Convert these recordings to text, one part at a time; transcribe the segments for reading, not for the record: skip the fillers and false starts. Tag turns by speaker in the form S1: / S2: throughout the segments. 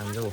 S1: આમ જુઓ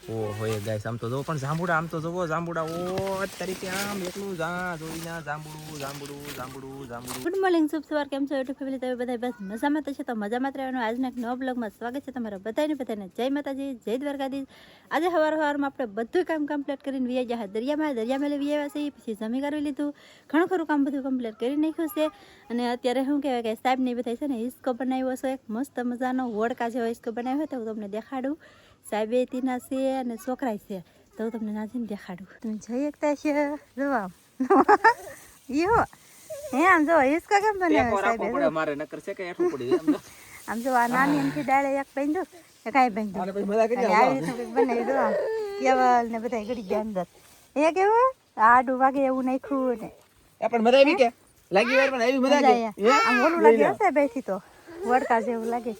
S1: ઓ હોય ગાઈસ આમ તો જુઓ પણ જાંબુડા આમ તો જુઓ જાંબુડા ઓ તરીકે આમ એકલું જોઈને જાંબુડું
S2: ગુડ મોર્નિંગ શુભ સવાર કેમ છો યુટ્યુબ ફેમિલી તમે બધા બસ મજામાં તો છે તો મજામાં જ રહેવાનું આજના એક નવા બ્લોગમાં સ્વાગત છે તમારા બધાને જય માતાજી જય દ્વારકાધીશ આજે સવારમાં આપણે બધું કામ કમ્પ્લીટ કરીને વી ગયા દરિયામાં લઈ આવ્યા છે પછી જમી કરી લીધું ઘણું ખરું કામ બધું કમ્પ્લીટ કરી નાખ્યું છે અને અત્યારે શું કહેવાય કે સાહેબને બધા છે ને હિસ્કો બનાવ્યો છે એક મસ્ત મજાનો વડકા જેવો હિસ્કો બનાવ્યો તો હું તમને દેખાડું સાહેબે તીના છે અને છોકરા છે તો હું તમને નાજીને દેખાડું તમે જઈ શકતા છે જોવા યો હે આમ જો હિસ્કા કેમ બનાવ્યો સાહેબે
S1: મારે નકર છે કે એઠું પડી
S2: આમ જો આ નાની એમથી ડાળે એક બાંધ્યો કાંઈ બાંધ્યો આવી રીતનું બનાવી દો કેવલ ને બધા ગળી ગયા અંદર એ કેવું આડું વાગે એવું નાખ્યું ને
S1: પણ મજા આવી કે લાગી વાર પણ આવી મજા આવી
S2: આમ ઓલું લાગે હશે બેઠી તો વડકા જેવું લાગે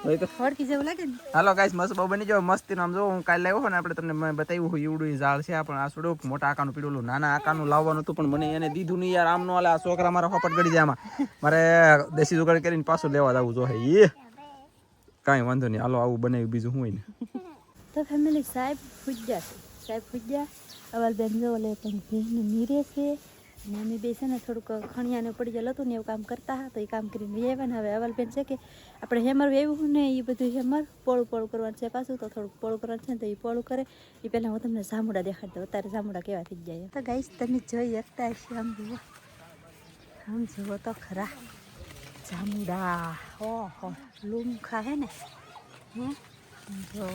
S2: વડકી જેવું લાગે ને
S1: હાલો ગાઈસ મસ્ત બહુ બની જાવ મસ્તી આમ જો હું કાલે લાવ્યો ને આપણે તમને બતાવ્યું હોય એવડું ઝાડ છે પણ આ થોડુંક મોટા આકાનું પીડોલું નાના આકાનું લાવવાનું હતું પણ મને એને દીધું નહીં યાર આમ નો હાલે આ છોકરા મારા હોપટ ગળી જાય આમાં મારે દેશી જુગાડ કરીને પાછું લેવા જવું જોઈએ એ કાંઈ વાંધો નહીં હાલો આવું બનાવ્યું બીજું શું હોય ને
S2: તો ફેમિલી સાહેબ ફૂજ્યા અવલ બેન જો લે પણ ભેને નીરે છે અને અમે બે છે ને થોડુંક ખણિયાને પડી ગયેલું હતું ને એવું કામ કરતા હતા તો એ કામ કરીને આવ્યા ને હવે અવલબેન છે કે આપણે હેમર વેવું ને એ બધું હેમર પોળું કરવાનું છે પાછું તો થોડુંક પોળું કરવાનું છે ને તો એ પોળું કરે એ પહેલાં હું તમને જાંબુડા દેખાડી દઉં અત્યારે જાંબુડા કેવા થઈ જાય તો ગાઈસ તમે જોઈ શકતા હશે આમ જુઓ તો ખરા જાંબુડા ઓહો લૂમખા હે ને હે જો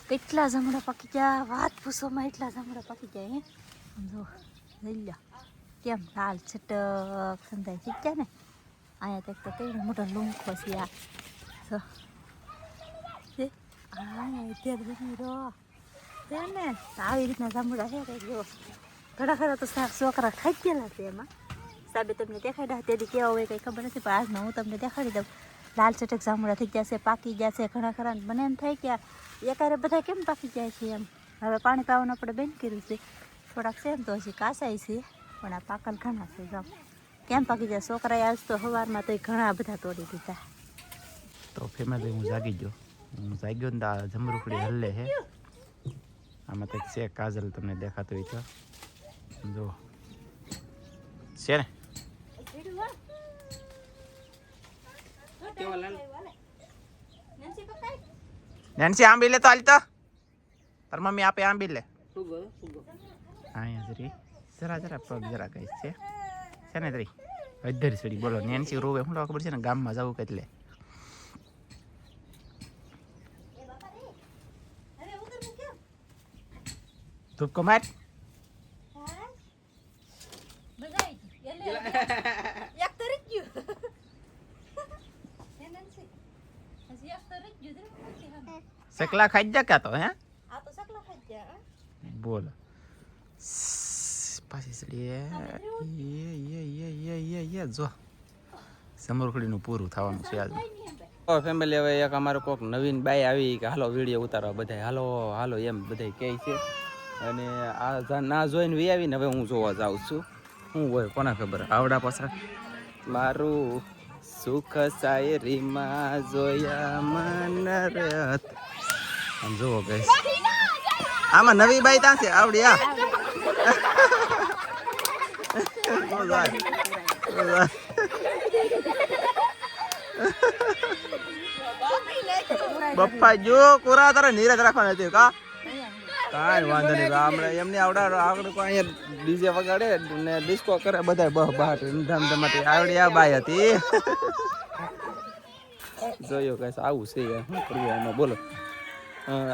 S2: કેટલા જાંબુડા પાકી ગયા વાત પૂછોમાં એટલા જાંબુડા પાકી ગયા હે જો લઈ લો કેમ લાલ છટક સંધાઈ થઈ ગયા ને અહીંયા તક તો કેવી મોટો લૂંખો છે આ જો ને આવી રીતના જાંબુડા છે કંઈક જો ઘણા ખરા તો છોકરા ખાઈ ગયેલા છે એમાં સાહેબે તમને દેખાડ્યા તેથી કેવા હોય કંઈ ખબર નથી પણ આજમાં હું તમને દેખાડી દઉં લાલ ચટક જાંબુડા થઈ ગયા છે પાકી ગયા છે ઘણા ખરા મને એમ થાય કે એકારે બધા કેમ પાકી જાય છે એમ હવે પાણી પાવાનું આપણે બંધ કર્યું છે થોડાક છે એમ તો હજી કાસાય છે પણ આ પાકલ ઘણા છે જાઓ કેમ પાકી જાય છોકરાએ આજ તો સવારમાં તો ઘણા બધા તોડી દીધા
S1: તો ફેમિલી હું જાગ્યો ને તો આ જમરૂખડી હલ્લે છે આમાં તો છે કાજલ તમને દેખાતો હોય તો જો છે ને નેન્સી આંબી લે તો હાલ તો તાર મમ્મી આપે આંબી લે અહીંયા જરા પગ જરા કઈ છે ને તરી અધર સડી બોલો નેન્સી રોવે શું ખબર છે ને ગામમાં જવું એટલે ધૂપ કમાટ સકલા ખાઈ જા ક્યાં તો હે બોલો પાછી સડી જો સમરખડીનું પૂરું થવાનું છે આજે ફેમિલી હવે એક અમારું કોઈક નવીન બાઈ આવી કે હાલો વિડીયો ઉતારવા બધા હાલો એમ બધા કહે છે અને આ ના જોઈને વી આવીને હવે હું જોવા જાઉં છું શું હોય કોને ખબર આવડા પાછળ મારું સુખ શાયરીમાં જોયા મન રત આમ જોવો ગઈશ આમાં નવી બાઈ ત્યાં છે આવડી આ બપ્પા જો કોરા તારે નીરજ રાખવાના હતી કા કાંઈ વાંધો નહીં હમણાં એમને આગળ અહીંયા ડીજે વગાડે ને ડિસ્કો કરે બધા બહાટ ધમધમાટી આવડી આ બાઈ હતી જોયો કઈ આવું છે શું કરવું આમાં બોલો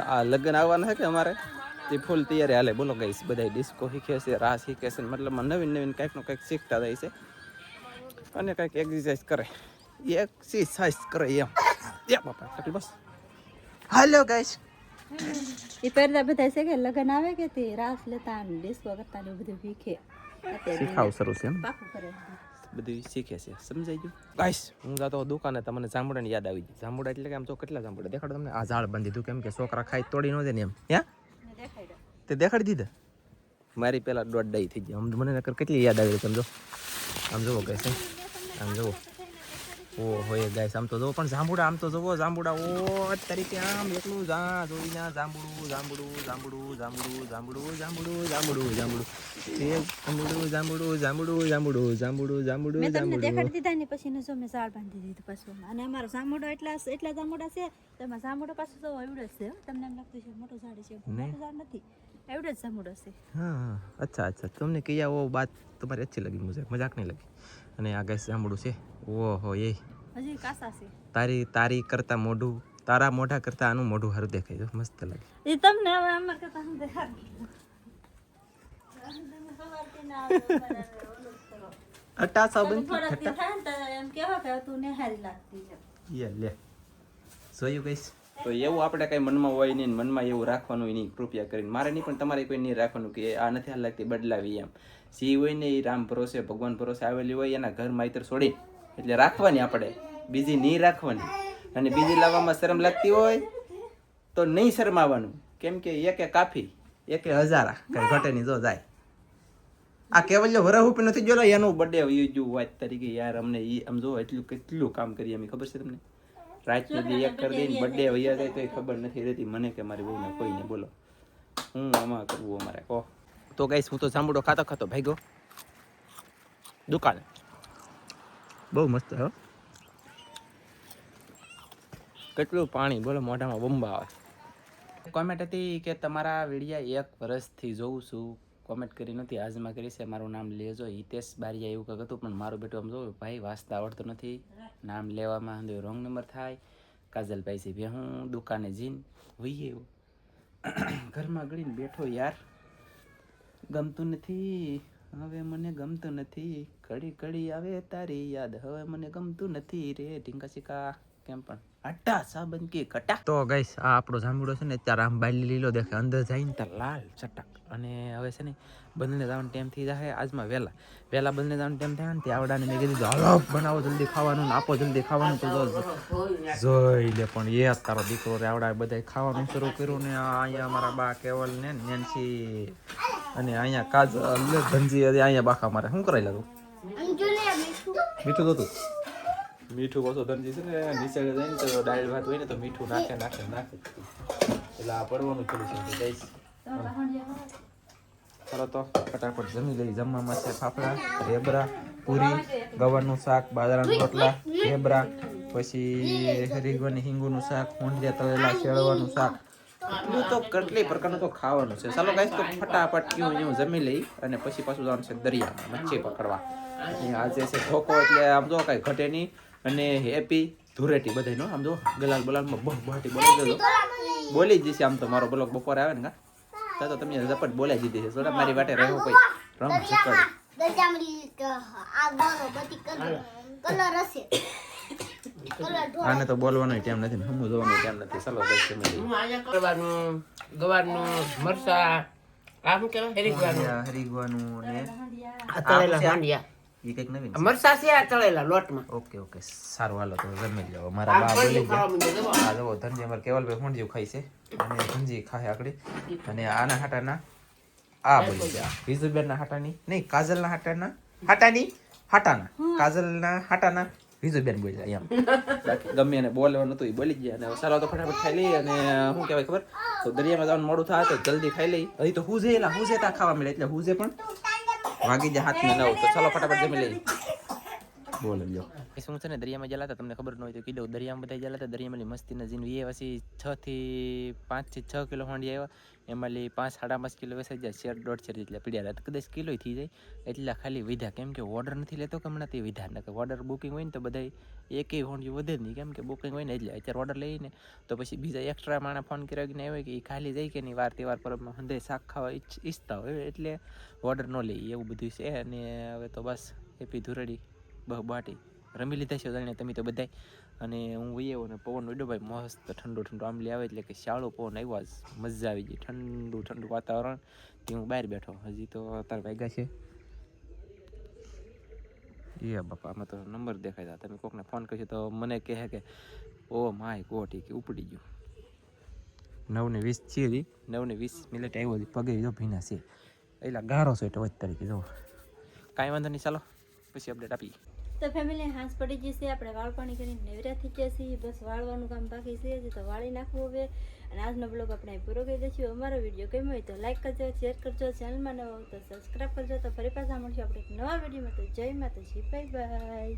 S1: આ લગ્ન આવવાના છે કે અમારે તે ફૂલ તૈયારી હાલે બોલો ગઈશ બધા ડિસ્કો શીખે છે રાસ શીખે છે મતલબ નવીન કંઈકનું કંઈક શીખતા જાય છે અને કંઈક એક્સરસાઇઝ કરે એમ બાપા બસ હાલો ગાઈસ
S2: એ પહેલા બધા છે કે લગન આવે કે તે રાસ લેતા ને ડિસ્કો કરતા ને બધું શીખે
S1: શીખાવ શરૂ છે એમ
S2: પાકું કરે
S1: બધું શીખે છે સમજાઈ ગયું ગાઈસ હું જાતો દુકાને તમને જાંબુડાની યાદ આવી ગઈ જાંબુડા એટલે કે આમ તો કેટલા જાંબુડા દેખાડો તમને આ ઝાડ બાંધી દીધું કેમ કે છોકરા ખાઈ તોડી ન દે ને એમ હે તે દેખાડી દીધા મારી પેલા દોઢ ડાઈ થઈ ગઈ મને નકર કેટલી યાદ આવી સમજો આમ જુઓ ગાઈસ આમ જુઓ ઓહો એ ગાઈસ આમ તો જો પણ જાંબુડા આમ તો જોવો જાંબુડા ઓ તરીકે આમ એકલું જોઈને જાંબુડું જાંબુડું જાંબુડું જાંબુડું જાંબુડું જાંબુડું જાંબુડું જાંબુડું જાંબુડું જાંબુડું જાંબુડું જાંબુડું જાંબુડું
S2: મેં તમને
S1: જાંબુડું
S2: દેખાડી દીધા ને પછી જો મેં ઝાડ બાંધી દીધું પાછું અને અમારો જાંબુડો એટલા જાંબુડા છે તો એમાં જાંબુડો પાછું તો એવડો જ છે તમને એમ લાગતું છે મોટું ઝાડ છે મોટું ઝાડ નથી एवढेच जांबूड हसे
S1: हाँ अच्छा अच्छा तुमने किया वो बात तुम्हारी अच्छी लगी मुझे मजाक नहीं लगी અને આ ગાઈસ જાંબુડું છે ઓહો એ
S2: હજી કાસા છે
S1: તારી કરતા મોઢું તારા મોઢા કરતા આનું મોઢું સારું દેખાય છે મસ્ત લાગે
S2: એ તમને હવે અમાર કરતા હું દેખાડ
S1: અટા સાબન
S2: એમ કેવા કે તું ને હારી લાગતી છે
S1: લે જોયું ગાઈસ તો એવું આપણે કઈ મનમાં હોય નહીં મનમાં એવું રાખવાનું નહીં કૃપયા કરીને મારે નહીં પણ તમારે કોઈ નહીં રાખવાનું કે આ નથી હાલ લાગતી બદલાવી એમ સી હોય ને એ રામ ભરોસે ભગવાન ભરોસે આવેલી હોય એના ઘર માઈતર છોડી એટલે રાખવાની આપણે બીજી નહીં રાખવાની અને બીજી લાવવામાં શરમ લાગતી હોય તો નહીં શરમાવાનું કેમ કે એકે કાફી એકે હજારા કઈ ઘટે નહીં જો જાય આ કેવલ્ય વરાહુપી નથી જોલો એનું બર્થડે યુ વાત તરીકે યાર અમને એ આમ જો કેટલું કામ કરીએ અમે ખબર છે તમને રાત સુધી એક કરી દઈને બર્થડે વૈયા જાય તો ખબર નથી રહેતી મને કે મારી બહુને કોઈને બોલો હું આમાં કરવું અમારે કહો તો ગાઈસ હું તો જાંબુડો ખાતો ભાગ્યો દુકાને બહુ મસ્ત હો કેટલું પાણી બોલો મોઢામાં બંબા આવે કોમેન્ટ હતી કે તમારા વિડીયા 1 વર્ષથી જોઉં છું કોમેન્ટ કરી નથી આજમાં કરી છે મારું નામ લેજો હિતેશ બારિયા એવું કંઈક હતું પણ મારું બેટું આમ જોયું ભાઈ વાંચતા આવડતું નથી નામ લેવામાં રોંગ નંબર થાય કાજલભાઈ છે ભાઈ હું દુકાને જઈને વહીએ ઘરમાં ગળીને બેઠો યાર ગમતું નથી હવે મને ગમતું નથી ઘડી ઘડી આવે તારી યાદ હવે મને ગમતું નથી રે ઢીંકા શીકા કેમ પણ અટ્ટા સાબન કે કટા તો ગાઈસ આ આપણો જાંબુડો છે ને ત્યારે આમ બાલી લીલો દેખે અંદર જઈને ત્યાં લાલ ચટક અને હવે છે ને બંને જવાનું ટાઈમ થઈ જાય આજમાં વહેલા બંને જવાનું ટાઈમ થાય ને ત્યાં આવડાને મેં કીધું હાલો બનાવો જલ્દી ખાવાનું ને આપો જલ્દી ખાવાનું તો જોઈ લે પણ એ તારો દીકરો રે આવડા બધા ખાવાનું શરૂ કર્યું ને અહીંયા અમારા બા કેવલ ને નેન્સી અને અહીંયા કાજલ ધનજી અહીંયા બાખા મારે શું કરાવી લાગું મીઠું તો તું મીઠું પાછો ધનજી છે ને નીચે જાય ને તો દાળ ભાત હોય ને તો મીઠું નાખે એટલે આ પડવાનું થોડું છે જઈશ ચાલો તો ફટાફટ જમી લઈ જમવામાં છે ફાફડા ઢેબરા પૂરી ગવારનું શાક બાજરાના રોટલા ઢેબરા પછી રીંગણની હિંગુનું શાક ઊંધિયા તળેલા શેળવાનું શાક એટલું તો કેટલી પ્રકારનું તો ખાવાનું છે ચાલો ગાઈસ તો ફટાફટ કેવું એવું જમી લઈ અને પછી પાછું જવાનું છે દરિયામાં મચ્છી પકડવા આજે છે ધોકો એટલે આમ જો કાંઈ ઘટે નહીં અને હેપી ધુરેટી બધાનો આમ જો ગલાલ બલાલમાં બહાટી બોલી દેજો બોલી જ જશે આમ તો મારો બ્લોગ બપોરે આવે ને કા તો તમે ઝપટ બોલાઈ દીધી છે થોડા મારી વાટે રહો કોઈ રમ ઝકડ આને તો બોલવાનો ટાઈમ નથી હમું જોવાનો ટાઈમ નથી ચાલો
S3: કરવાનું ગવારનું મરસા આ શું કહેવાય
S1: હરીગવાનું ને
S3: તળેલા હાંડિયા
S1: એ કંઈક નવીન
S3: મરસા છે આ તળેલા લોટમાં
S1: ઓકે સારું હાલો તો જમી લો મારા બા બોલી ગયા આ જો ધનજી અમારે કેવલભાઈ ઊંધિયું ખાય છે અને ધનજી ખાય આકડી અને આના હાટાના આ બોલી ગયા વિજુબેનના હાટાની નહીં કાજલના હાટાના કાજલના હાટાના વિજુબેન બોલ્યા એમ ગમે એને બોલવાનું હતું એ બોલી ગયા અને ચાલો તો ફટાફટ ખાઈ લઈ અને શું કહેવાય ખબર તો દરિયામાં જવાનું મોડું થાય તો જલ્દી ખાઈ લઈ હજી તો હુજે ત્યાં ખાવા મળે એટલે હુજે પણ વાગી જાય 7 ને 9 તો ચાલો ફટાફટ જમી લઈ બોલ લ્યો શું છે ને દરિયામાં જલા હતા તમને ખબર ન હોય તો કીધું દરિયામાં બધા જલા હતા દરિયામાં મસ્તીના જીન વીએ પછી 5 થી 6 કિલો હોંડી આવ્યા એમાં 5-5.5 કિલો વેસાઈ જાય શેર 1.5 જેટલા પીડ્યા હતા કદાચ કિલો થઈ જાય એટલા ખાલી વિધા કેમ કે ઓર્ડર નથી લેતો કે હમણાં તે વિધા ન ઓર્ડર બુકિંગ હોય ને તો બધા એકેય હોંડી વધે જ નહીં કેમ કે બુકિંગ હોય ને એટલે અત્યારે ઓર્ડર લઈને તો પછી બીજા એક્સ્ટ્રા માણસ ફોન કર્યા ને આવે કે એ ખાલી જાય કે નહીં વાર તહેવાર પરબમાં હંધે શાક ખાવા ઈચ્છતા હોય એટલે ઓર્ડર ન લે એવું બધું છે અને હવે તો બસ હેપી ધુરડી બાટી રમી લીધા છે જાણે તમે તો બધાય અને હું વહી ને પવન ઉડ્યો ભાઈ મસ્ત ઠંડો આંબલી આવે એટલે કે શાળો પવન આવ્યો જ મજા આવી ગઈ ઠંડુ વાતાવરણ તે હું બહાર બેઠો હજી તો અત્યારે વાગ્યા છે એ બાપા આમાં તો નંબર દેખાય તમે કોકને ફોન કરશો તો મને કહે કે ઓ માય ગોડ કે ઉપડી ગયું 9:20 છે 9:20 મિનિટ આવ્યો પગે જો ભીના છે એટલે ગારો છે એટલે વચ તરીકે જો કાંઈ વાંધો નહીં ચાલો પછી અપડેટ આપી
S2: તો ફેમિલી હાંસ પડી જશે, આપણે વાળ પાણી કરીને નેવરા થઈ ગયા છીએ, બસ વાળવાનું કામ બાકી છે, હજી તો વાળી નાખવું હવે. અને આજનો બ્લોગ આપણે અહીં પૂરો કરી દઈશું. અમારો વિડીયો ગમ્યો હોય તો લાઈક કરજો, શેર કરજો, ચેનલમાં નવા હોય તો સબસ્ક્રાઈબ કરજો. તો ફરી પાછા મળશું આપણે એક નવા વિડીયોમાં. તો જય માતાજી, બાય બાય.